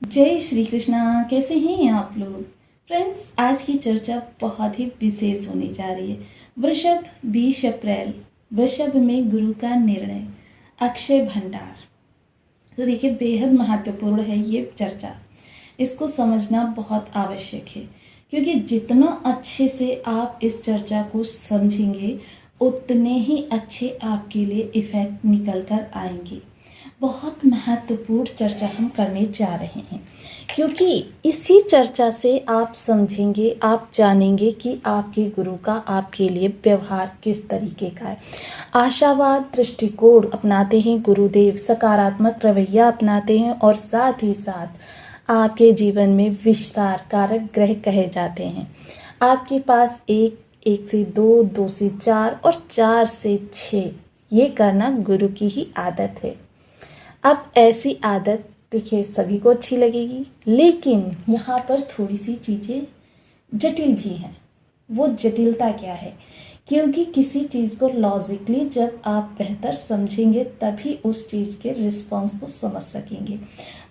जय श्री कृष्णा। कैसे हैं आप लोग फ्रेंड्स? आज की चर्चा बहुत ही विशेष होने जा रही है। वृषभ 20 अप्रैल, वृषभ में गुरु का निर्णय, अक्षय भंडार। तो देखिए, बेहद महत्वपूर्ण है ये चर्चा। इसको समझना बहुत आवश्यक है, क्योंकि जितना अच्छे से आप इस चर्चा को समझेंगे उतने ही अच्छे आपके लिए इफ़ेक्ट निकल कर आएंगे। बहुत महत्वपूर्ण चर्चा हम करने जा रहे हैं, क्योंकि इसी चर्चा से आप समझेंगे, आप जानेंगे कि आपके गुरु का आपके लिए व्यवहार किस तरीके का है। आशावाद दृष्टिकोण अपनाते हैं गुरुदेव, सकारात्मक रवैया अपनाते हैं और साथ ही साथ आपके जीवन में विस्तार कारक ग्रह कहे जाते हैं। आपके पास एक से दो, दो से चार और चार से छः, ये करना गुरु की ही आदत है। अब ऐसी आदत देखिए सभी को अच्छी लगेगी, लेकिन यहाँ पर थोड़ी सी चीज़ें जटिल भी हैं। वो जटिलता क्या है? क्योंकि किसी चीज़ को लॉजिकली जब आप बेहतर समझेंगे तभी उस चीज़ के रिस्पॉन्स को समझ सकेंगे।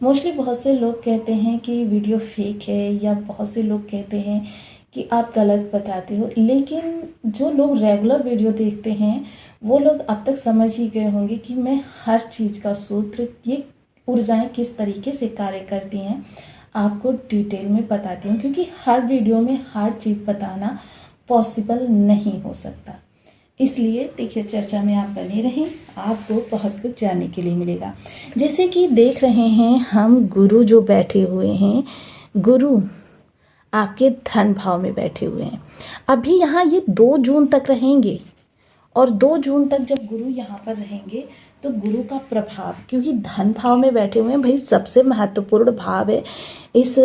मोस्टली बहुत से लोग कहते हैं कि वीडियो फेक है, या बहुत से लोग कहते हैं कि आप गलत बताते हो, लेकिन जो लोग रेगुलर वीडियो देखते हैं वो लोग अब तक समझ ही गए होंगे कि मैं हर चीज़ का सूत्र, ये ऊर्जाएं किस तरीके से कार्य करती हैं, आपको डिटेल में बताती हूँ, क्योंकि हर वीडियो में हर चीज़ बताना पॉसिबल नहीं हो सकता। इसलिए देखिए, चर्चा में आप बने रहें, आपको बहुत कुछ जानने के लिए मिलेगा। जैसे कि देख रहे हैं हम, गुरु जो बैठे हुए हैं, गुरु आपके धन भाव में बैठे हुए हैं। अभी यहाँ ये 2 जून तक रहेंगे, और 2 जून तक जब गुरु यहाँ पर रहेंगे तो गुरु का प्रभाव, क्योंकि धन भाव में बैठे हुए हैं भाई, सबसे महत्वपूर्ण भाव है इस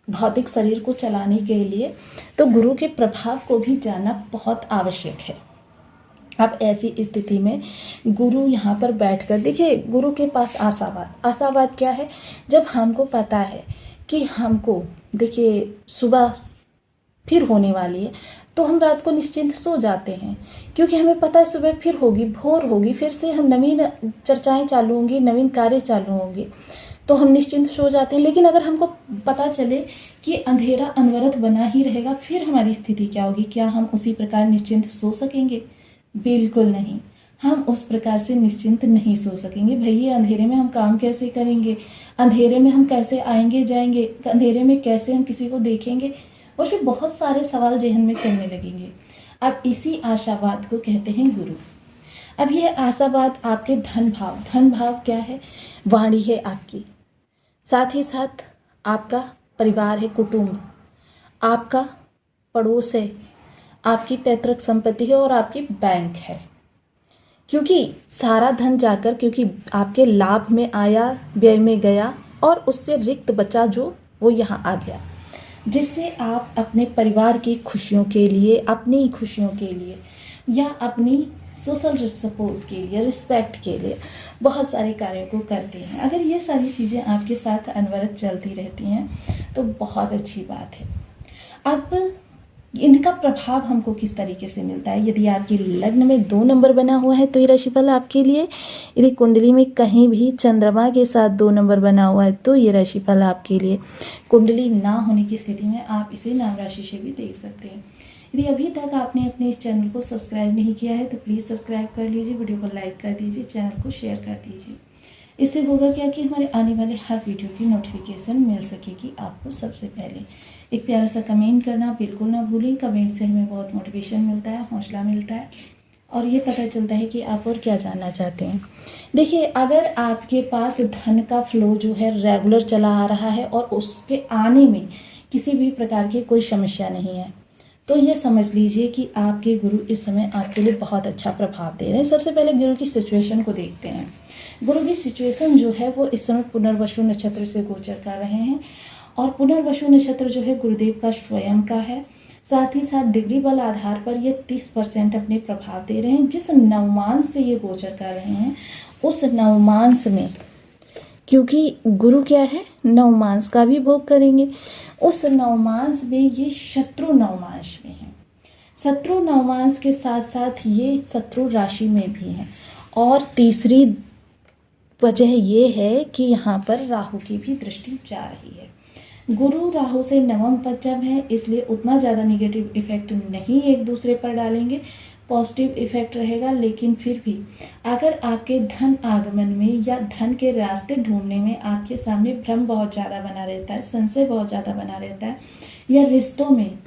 भौतिक शरीर को चलाने के लिए, तो गुरु के प्रभाव को भी जानना बहुत आवश्यक है। अब ऐसी स्थिति में गुरु यहाँ पर बैठकर देखिए, गुरु के पास आशावाद क्या है? जब हमको पता है कि हमको देखिए सुबह फिर होने वाली है, तो हम रात को निश्चिंत सो जाते हैं, क्योंकि हमें पता है सुबह फिर होगी, भोर होगी, फिर से हम नवीन चर्चाएं चालू होंगी, नवीन कार्य चालू होंगे, तो हम निश्चिंत सो जाते हैं। लेकिन अगर हमको पता चले कि अंधेरा अनवरत बना ही रहेगा, फिर हमारी स्थिति क्या होगी? क्या हम उसी प्रकार निश्चिंत सो सकेंगे? बिल्कुल नहीं, हम उस प्रकार से निश्चिंत नहीं सो सकेंगे। भैया, अंधेरे में हम काम कैसे करेंगे? अंधेरे में हम कैसे आएंगे जाएंगे? अंधेरे में कैसे हम किसी को देखेंगे? और फिर बहुत सारे सवाल जहन में चलने लगेंगे। अब इसी आशावाद को कहते हैं गुरु। अब यह आशावाद आपके धन भाव क्या है? वाणी है आपकी, साथ ही साथ आपका परिवार है, कुटुंब, आपका पड़ोस है, आपकी पैतृक संपत्ति है और आपकी बैंक है। क्योंकि सारा धन जाकर, क्योंकि आपके लाभ में आया, व्यय में गया, और उससे रिक्त बचा जो, वो यहाँ आ गया, जिससे आप अपने परिवार की खुशियों के लिए, अपनी खुशियों के लिए, या अपनी सोशल सपोर्ट के लिए, रिस्पेक्ट के लिए बहुत सारे कार्यों को करते हैं। अगर ये सारी चीज़ें आपके साथ अनवरत चलती रहती हैं तो बहुत अच्छी बात है। अब इनका प्रभाव हमको किस तरीके से मिलता है? यदि आपके लग्न में 2 नंबर बना हुआ है तो ये राशिफल आपके लिए, यदि कुंडली में कहीं भी चंद्रमा के साथ 2 नंबर बना हुआ है तो ये राशिफल आपके लिए। कुंडली ना होने की स्थिति में आप इसे नाम राशि से भी देख सकते हैं। यदि अभी तक आपने अपने इस चैनल को सब्सक्राइब नहीं किया है तो प्लीज़ सब्सक्राइब कर लीजिए, वीडियो को लाइक कर दीजिए, चैनल को शेयर कर दीजिए। इससे होगा क्या कि हमारे आने वाले हर वीडियो की नोटिफिकेशन मिल सकेगी आपको सबसे पहले। एक प्यारा सा कमेंट करना बिल्कुल ना भूलें। कमेंट से हमें बहुत मोटिवेशन मिलता है, हौसला मिलता है, और ये पता चलता है कि आप और क्या जानना चाहते हैं। देखिए, अगर आपके पास धन का फ्लो जो है रेगुलर चला आ रहा है और उसके आने में किसी भी प्रकार की कोई समस्या नहीं है, तो ये समझ लीजिए कि आपके गुरु इस समय आपके लिए बहुत अच्छा प्रभाव दे रहे हैं। सबसे पहले गुरु की सिचुएशन को देखते हैं। गुरु की सिचुएशन जो है वो इस समय पुनर्वसु नक्षत्र से गोचर कर रहे हैं, और पुनर्वसु नक्षत्र जो है गुरुदेव का स्वयं का है। साथ ही साथ डिग्री बल आधार पर ये 30% अपने प्रभाव दे रहे हैं। जिस नवमांश से ये गोचर कर रहे हैं उस नवमांश में, क्योंकि गुरु क्या है, नवमांश का भी भोग करेंगे, उस नवमांश में ये शत्रु नवमांश में है। शत्रु नवमांश के साथ साथ ये शत्रु राशि में भी है, और तीसरी वजह ये है कि यहाँ पर राहु की भी दृष्टि जा रही है। गुरु राहु से नवम पंचम है, इसलिए उतना ज़्यादा निगेटिव इफेक्ट नहीं एक दूसरे पर डालेंगे, पॉजिटिव इफेक्ट रहेगा। लेकिन फिर भी अगर आपके धन आगमन में या धन के रास्ते ढूंढने में आपके सामने भ्रम बहुत ज़्यादा बना रहता है, संशय बहुत ज़्यादा बना रहता है, या रिश्तों में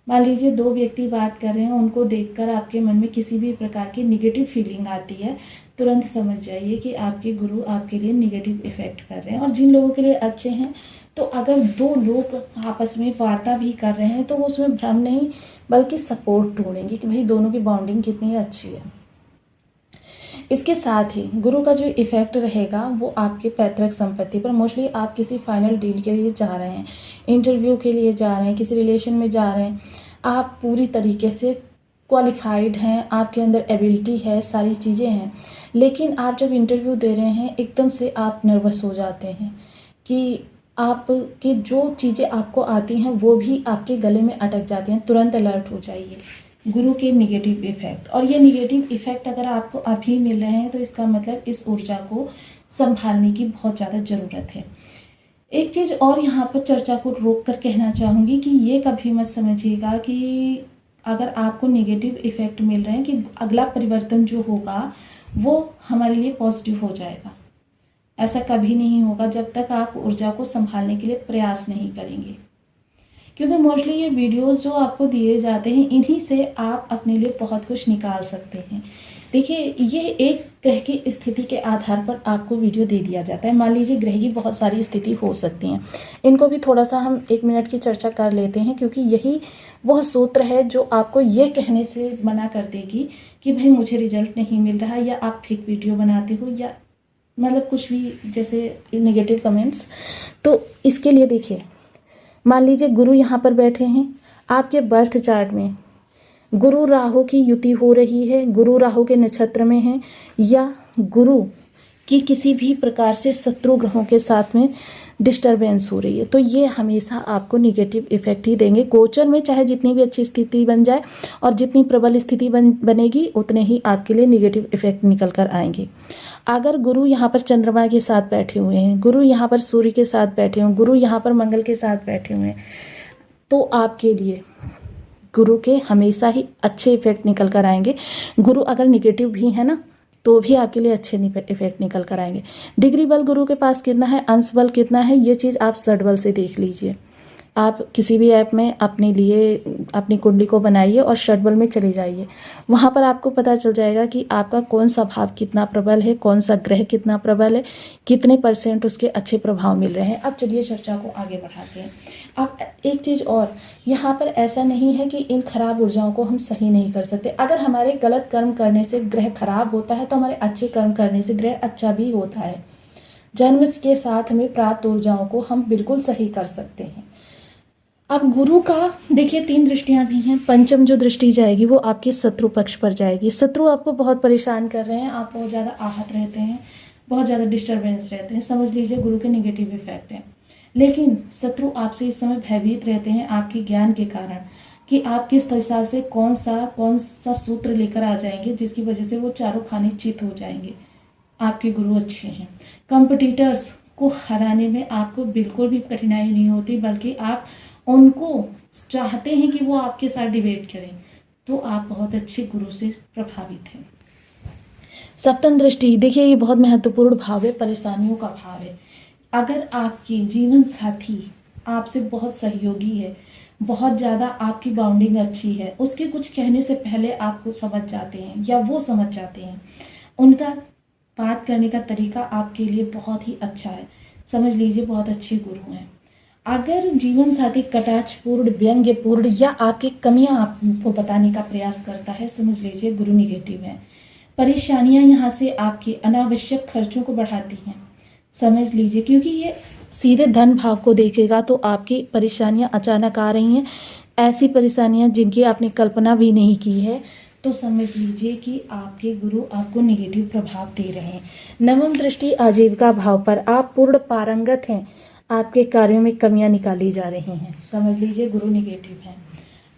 मान लीजिए दो व्यक्ति बात कर रहे हैं, उनको देखकर आपके मन में किसी भी प्रकार की निगेटिव फीलिंग आती है, तुरंत समझ जाइए कि आपके गुरु आपके लिए निगेटिव इफेक्ट कर रहे हैं। और जिन लोगों के लिए अच्छे हैं, तो अगर दो लोग आपस में वार्ता भी कर रहे हैं तो वो उसमें भ्रम नहीं बल्कि सपोर्ट ढूंढेंगे कि भाई दोनों की बॉन्डिंग कितनी अच्छी है। इसके साथ ही गुरु का जो इफेक्ट रहेगा वो आपके पैतृक संपत्ति पर, मोस्टली आप किसी फाइनल डील के लिए जा रहे हैं, इंटरव्यू के लिए जा रहे हैं, किसी रिलेशन में जा रहे हैं, आप पूरी तरीके से क्वालिफाइड हैं, आपके अंदर एबिलिटी है, सारी चीज़ें हैं, लेकिन आप जब इंटरव्यू दे रहे हैं एकदम से आप नर्वस हो जाते हैं कि आपकी जो चीज़ें आपको आती हैं वो भी आपके गले में अटक जाती हैं। तुरंत अलर्ट हो जाइए गुरु के निगेटिव इफेक्ट। और ये निगेटिव इफेक्ट अगर आपको अभी मिल रहे हैं तो इसका मतलब इस ऊर्जा को संभालने की बहुत ज़्यादा ज़रूरत है। एक चीज़ और यहाँ पर चर्चा को रोक कर कहना चाहूँगी कि ये कभी मत समझिएगा कि अगर आपको निगेटिव इफेक्ट मिल रहे हैं कि अगला परिवर्तन जो होगा वो हमारे लिए पॉजिटिव हो जाएगा। ऐसा कभी नहीं होगा जब तक आप ऊर्जा को संभालने के लिए प्रयास नहीं करेंगे, क्योंकि मोस्टली ये वीडियोस जो आपको दिए जाते हैं इन्हीं से आप अपने लिए बहुत कुछ निकाल सकते हैं। देखिए, ये एक ग्रह की स्थिति के आधार पर आपको वीडियो दे दिया जाता है। मान लीजिए ग्रह की बहुत सारी स्थिति हो सकती हैं, इनको भी थोड़ा सा हम 1 मिनट की चर्चा कर लेते हैं, क्योंकि यही वह सूत्र है जो आपको ये कहने से मना कर देगी कि भाई मुझे रिजल्ट नहीं मिल रहा, या आप फेक वीडियो बनाते हो, या मतलब कुछ भी जैसे नेगेटिव कमेंट्स। तो इसके लिए देखिए, मान लीजिए गुरु यहाँ पर बैठे हैं, आपके बर्थ चार्ट में गुरु राहु की युति हो रही है, गुरु राहु के नक्षत्र में है, या गुरु की किसी भी प्रकार से शत्रु ग्रहों के साथ में डिस्टरबेंस हो रही है, तो ये हमेशा आपको निगेटिव इफेक्ट ही देंगे। गोचर में चाहे जितनी भी अच्छी स्थिति बन जाए और जितनी प्रबल स्थिति बनेगी उतने ही आपके लिए निगेटिव इफेक्ट निकल कर आएंगे। अगर गुरु यहाँ पर चंद्रमा के साथ बैठे हुए हैं, गुरु यहाँ पर सूर्य के साथ बैठे हुए, गुरु यहाँ पर मंगल के साथ बैठे हुए हैं, तो आपके लिए गुरु के हमेशा ही अच्छे इफेक्ट निकल कर आएंगे। गुरु अगर निगेटिव भी है ना तो भी आपके लिए अच्छे इफेक्ट निकल कर आएंगे। डिग्री बल गुरु के पास कितना है, अंश बल कितना है, ये चीज़ आप षड बल से देख लीजिए। आप किसी भी ऐप में अपने लिए अपनी कुंडली को बनाइए और षड बल में चले जाइए, वहाँ पर आपको पता चल जाएगा कि आपका कौन सा भाव कितना प्रबल है, कौन सा ग्रह कितना प्रबल है, कितने % उसके अच्छे प्रभाव मिल रहे हैं। अब चलिए चर्चा को आगे बढ़ाते हैं। अब एक चीज़ और, यहाँ पर ऐसा नहीं है कि इन खराब ऊर्जाओं को हम सही नहीं कर सकते। अगर हमारे गलत कर्म करने से ग्रह खराब होता है तो हमारे अच्छे कर्म करने से ग्रह अच्छा भी होता है। जन्म के साथ हमें प्राप्त ऊर्जाओं को हम बिल्कुल सही कर सकते हैं। अब गुरु का देखिए 3 दृष्टियां भी हैं। पंचम जो दृष्टि जाएगी वो आपके शत्रु पक्ष पर जाएगी। शत्रु आपको बहुत परेशान कर रहे हैं, आप बहुत ज़्यादा आहत रहते हैं, बहुत ज़्यादा डिस्टर्बेंस रहते हैं, समझ लीजिए गुरु के निगेटिव इफेक्ट है। लेकिन शत्रु आपसे इस समय भयभीत रहते हैं आपके ज्ञान के कारण कि आप किस दिशा से कौन सा सूत्र लेकर आ जाएंगे जिसकी वजह से वो चारों खाने चित हो जाएंगे। आपके गुरु अच्छे हैं। कंपटीटर्स को हराने में आपको बिल्कुल भी कठिनाई नहीं होती, बल्कि आप उनको चाहते हैं कि वो आपके साथ डिबेट करें, तो आप बहुत अच्छे गुरु से प्रभावित हैं। सप्तम दृष्टि, देखिए ये बहुत महत्वपूर्ण भाव है, परेशानियों का भाव है। अगर आपकी जीवन साथी आपसे बहुत सहयोगी है, बहुत ज़्यादा आपकी बाउंडिंग अच्छी है, उसके कुछ कहने से पहले आपको समझ जाते हैं या वो समझ जाते हैं, उनका बात करने का तरीका आपके लिए बहुत ही अच्छा है, समझ लीजिए बहुत अच्छे गुरु हैं। अगर जीवन साथी कटाक्षपूर्ण, व्यंग्यपूर्ण या आपकी कमियां आपको बताने का प्रयास करता है, समझ लीजिए गुरु निगेटिव है। परेशानियां यहाँ से आपके अनावश्यक खर्चों को बढ़ाती हैं, समझ लीजिए, क्योंकि ये सीधे धन भाव को देखेगा तो आपकी परेशानियां अचानक आ रही हैं, ऐसी परेशानियां जिनकी आपने कल्पना भी नहीं की है, तो समझ लीजिए कि आपके गुरु आपको नेगेटिव प्रभाव दे रहे हैं। नवम दृष्टि आजीविका भाव पर, आप पूर्ण पारंगत हैं, आपके कार्यों में कमियां निकाली जा रही हैं, समझ लीजिए गुरु निगेटिव है।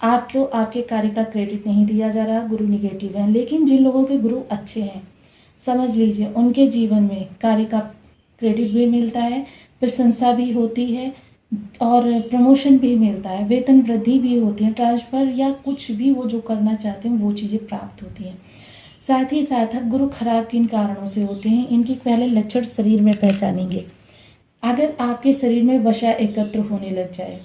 आपको आपके कार्य का क्रेडिट नहीं दिया जा रहा, गुरु निगेटिव है। लेकिन जिन लोगों के गुरु अच्छे हैं, समझ लीजिए उनके जीवन में कार्य का क्रेडिट भी मिलता है, प्रशंसा भी होती है और प्रमोशन भी मिलता है, वेतन वृद्धि भी होती है, ट्रांसफ़र या कुछ भी वो जो करना चाहते हैं वो चीज़ें प्राप्त होती हैं। साथ ही साथ अब गुरु खराब किन कारणों से होते हैं, इनके पहले लक्षण शरीर में पहचानेंगे। अगर आपके शरीर में वसा एकत्र होने लग जाए,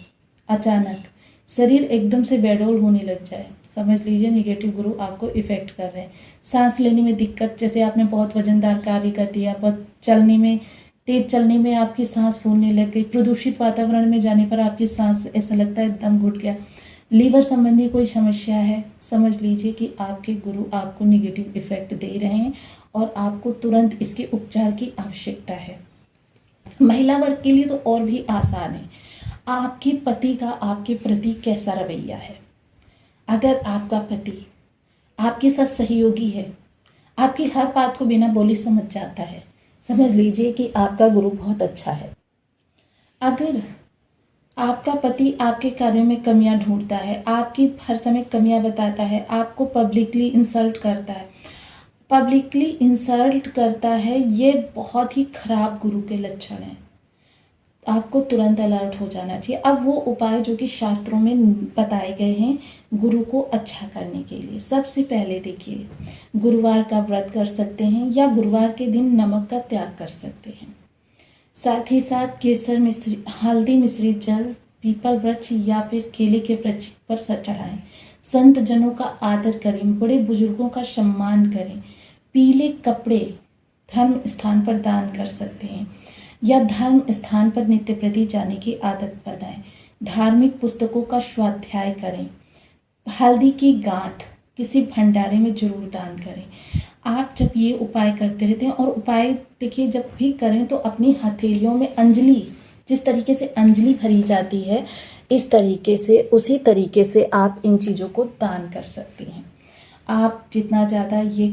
अचानक शरीर एकदम से बेडौल होने लग जाए, समझ लीजिए नेगेटिव गुरु आपको इफ़ेक्ट कर रहे हैं। सांस लेने में दिक्कत, जैसे आपने बहुत वजनदार कार्य कर दिया, बहुत चलने में, तेज चलने में आपकी सांस फूलने लग गई, प्रदूषित वातावरण में जाने पर आपकी सांस ऐसा लगता है दम घुट गया, लीवर संबंधी कोई समस्या है, समझ लीजिए कि आपके गुरु आपको नेगेटिव इफ़ेक्ट दे रहे हैं और आपको तुरंत इसके उपचार की आवश्यकता है। महिला वर्ग के लिए तो और भी आसान है। आपके पति का आपके प्रति कैसा रवैया है। अगर आपका पति आपके साथ सहयोगी है, आपकी हर बात को बिना बोले समझ जाता है, समझ लीजिए कि आपका गुरु बहुत अच्छा है। अगर आपका पति आपके कार्यों में कमियां ढूंढता है, आपकी हर समय कमियां बताता है, आपको पब्लिकली इंसल्ट करता है, ये बहुत ही खराब गुरु के लक्षण हैं। आपको तुरंत अलर्ट हो जाना चाहिए। अब वो उपाय जो कि शास्त्रों में बताए गए हैं गुरु को अच्छा करने के लिए, सबसे पहले देखिए, गुरुवार का व्रत कर सकते हैं या गुरुवार के दिन नमक का त्याग कर सकते हैं। साथ ही साथ केसर मिश्रित, हल्दी मिश्रित जल पीपल वृक्ष या फिर केले के वृक्ष पर चढ़ाएं। संत जनों का आदर करें, बड़े बुजुर्गों का सम्मान करें। पीले कपड़े धर्म स्थान पर दान कर सकते हैं या धर्म स्थान पर नित्य प्रति जाने की आदत बनाएं। धार्मिक पुस्तकों का स्वाध्याय करें। हल्दी की गांठ किसी भंडारे में जरूर दान करें। आप जब ये उपाय करते रहते हैं, और उपाय देखिए जब भी करें तो अपनी हथेलियों में अंजलि, जिस तरीके से अंजलि भरी जाती है, इस तरीके से, उसी तरीके से आप इन चीज़ों को दान कर सकती हैं। आप जितना ज़्यादा ये